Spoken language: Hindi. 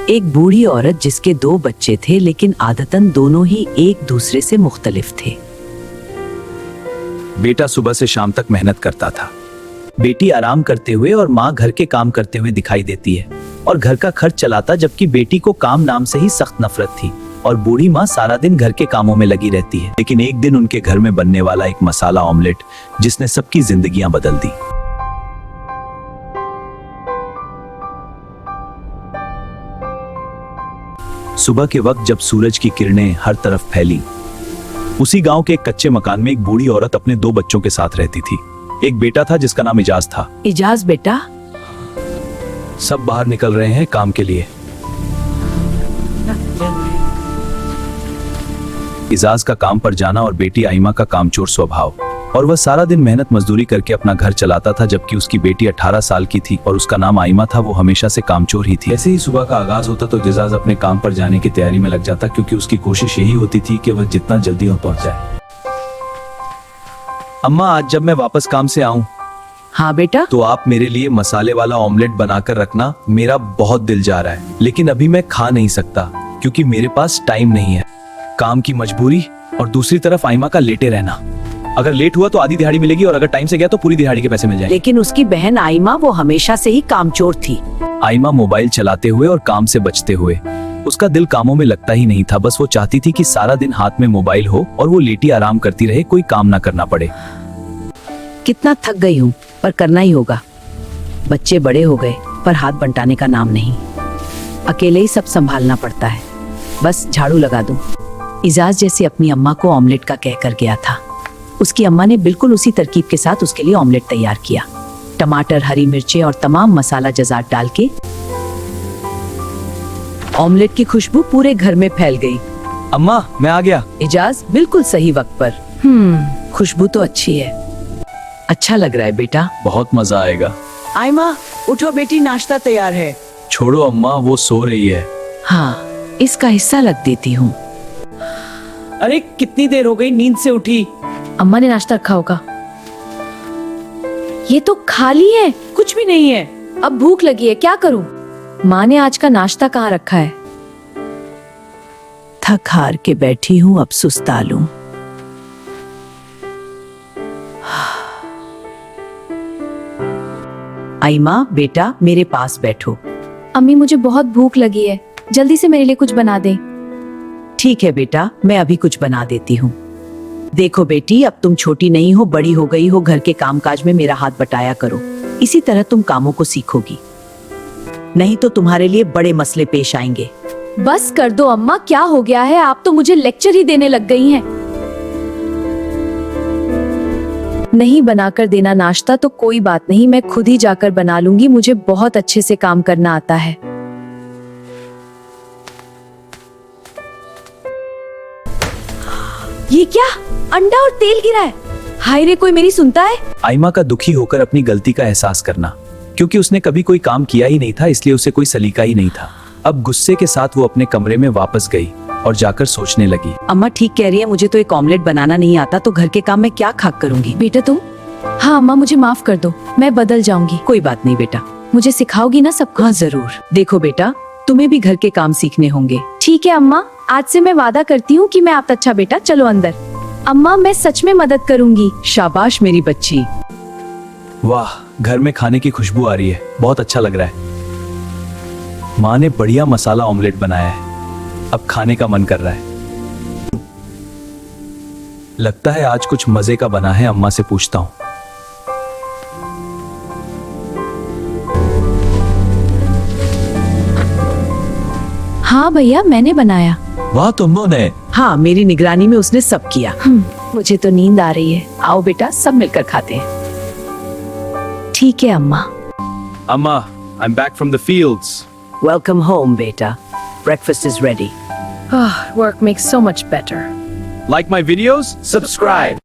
एक बूढ़ी औरत जिसके 2 बच्चे थे, लेकिन आदतन दोनों ही एक दूसरे से मुख्तलिफ थे। बेटा सुबह से शाम तक मेहनत करता था, बेटी आराम करते हुए और माँ घर के काम करते हुए दिखाई देती है और घर का खर्च चलाता, जबकि बेटी को काम नाम से ही सख्त नफरत थी और बूढ़ी माँ सारा दिन घर के कामों में लगी रहती है। लेकिन एक दिन उनके घर में बनने वाला एक मसाला ऑमलेट जिसने सबकी जिंदगियां बदल दी। सुबह के वक्त जब सूरज की किरणें हर तरफ फैली, उसी गांव के एक कच्चे मकान में एक बूढ़ी औरत अपने 2 बच्चों के साथ रहती थी। एक बेटा था जिसका नाम इजाज था। इजाज बेटा, सब बाहर निकल रहे हैं काम के लिए। इजाज का काम पर जाना और बेटी आइमा का कामचोर स्वभाव, और वह सारा दिन मेहनत मजदूरी करके अपना घर चलाता था, जबकि उसकी बेटी 18 साल की थी और उसका नाम आइमा था। वो हमेशा से कामचोर ही थी। ऐसे ही सुबह का आगाज होता तो इजाज अपने काम पर जाने की तैयारी में लग जाता, क्योंकि उसकी कोशिश यही होती थी कि वह जितना जल्दी हो पहुंच जाए। अम्मा, आज जब मैं वापस काम से आऊं हाँ बेटा, तो आप मेरे लिए मसाले वाला ऑमलेट बनाकर रखना। मेरा बहुत दिल जा रहा है, लेकिन अभी मैं खा नहीं सकता क्योंकि मेरे पास टाइम नहीं है। काम की मजबूरी और दूसरी तरफ आइमा का लेटे रहना। अगर लेट हुआ तो आधी दिहाड़ी मिलेगी और अगर टाइम से गया तो पूरी दिहाड़ी के पैसे मिल जाएंगे। लेकिन उसकी बहन आइमा वो हमेशा से ही कामचोर थी। आइमा मोबाइल चलाते हुए और काम से बचते हुए, उसका दिल कामों में लगता ही नहीं था। बस वो चाहती थी कि सारा दिन हाथ में मोबाइल हो और वो लेटी आराम करती रहे, कोई काम ना करना पड़े। कितना थक गई हूँ, पर करना ही होगा। बच्चे बड़े हो गए पर हाथ बंटाने का नाम नहीं। अकेले ही सब संभालना पड़ता है। बस झाड़ू लगा दूं। इजाज जैसे अपनी अम्मा को ऑमलेट का कहकर गया था। उसकी अम्मा ने बिल्कुल उसी तरकीब के साथ उसके लिए ऑमलेट तैयार किया। टमाटर, हरी मिर्चें और तमाम मसाला जजात डाल के ऑमलेट की खुशबू पूरे घर में फैल गई। अम्मा, मैं आ गया। इजाज बिल्कुल सही वक्त पर। खुशबू तो अच्छी है। अच्छा लग रहा है बेटा। बहुत मजा आएगा। आइमा, उठो बेटी, नाश्ता तैयार है। छोड़ो अम्मा, वो सो रही है। हाँ, इसका हिस्सा लग देती हूँ। अरे कितनी देर हो गई नींद से उठी? अम्मा ने नाश्ता रखा होगा। ये तो खाली है, कुछ भी नहीं है। अब भूख लगी है, क्या करूं? माँ ने आज का नाश्ता कहाँ रखा है? थक हार के बैठी हूँ, अब सुस्ता लूं। आइमा बेटा, मेरे पास बैठो। अम्मी, मुझे बहुत भूख लगी है, जल्दी से मेरे लिए कुछ बना दे। ठीक है बेटा, मैं अभी कुछ बना देती हूँ। देखो बेटी, अब तुम छोटी नहीं हो, बड़ी हो गई हो। घर के कामकाज में मेरा हाथ बटाया करो। इसी तरह तुम कामों को सीखोगी, नहीं तो तुम्हारे लिए बड़े मसले पेश आएंगे। बस कर दो अम्मा, क्या हो गया है? आप तो मुझे लेक्चर ही देने लग गई हैं। नहीं बनाकर देना नाश्ता तो कोई बात नहीं, मैं खुद ही जाकर बना लूंगी। मुझे बहुत अच्छे से काम करना आता है। ये क्या? अंडा और तेल गिरा है। हाय रे, कोई मेरी सुनता है? आइमा का दुखी होकर अपनी गलती का एहसास करना, क्योंकि उसने कभी कोई काम किया ही नहीं था, इसलिए उसे कोई सलीका ही नहीं था। अब गुस्से के साथ वो अपने कमरे में वापस गई और जाकर सोचने लगी। अम्मा ठीक कह रही है, मुझे तो एक ऑमलेट बनाना नहीं आता, तो घर के काम में क्या खाक करूंगी। बेटा तुम? हाँ अम्मा, मुझे माफ कर दो, मैं बदल जाऊंगी। कोई बात नहीं बेटा, मुझे सिखाओगी ना सब कुछ? हाँ जरूर। देखो बेटा, तुम्हें भी घर के काम सीखने होंगे। ठीक है अम्मा, आज से मैं वादा करती हूँ कि मैं आप अच्छा बेटा। चलो अंदर। अम्मा, मैं सच में मदद करूंगी। शाबाश मेरी बच्ची। वाह, घर में खाने की खुशबू आ रही है, बहुत अच्छा लग रहा है। माँ ने बढ़िया मसाला ऑमलेट बनाया है, अब खाने का मन कर रहा है। लगता है आज कुछ मजे का बना है। अम्मा से पूछता हूँ। हाँ भैया, मैंने बनाया। वाह, तुमने? हाँ, मेरी निगरानी में उसने सब किया। मुझे तो नींद आ रही है। आओ बेटा, सब मिलकर खाते हैं। ठीक है अम्मा। अम्मा, I'm back from the fields. Welcome home बेटा, breakfast is ready. Work makes so much better. Like my videos? Subscribe.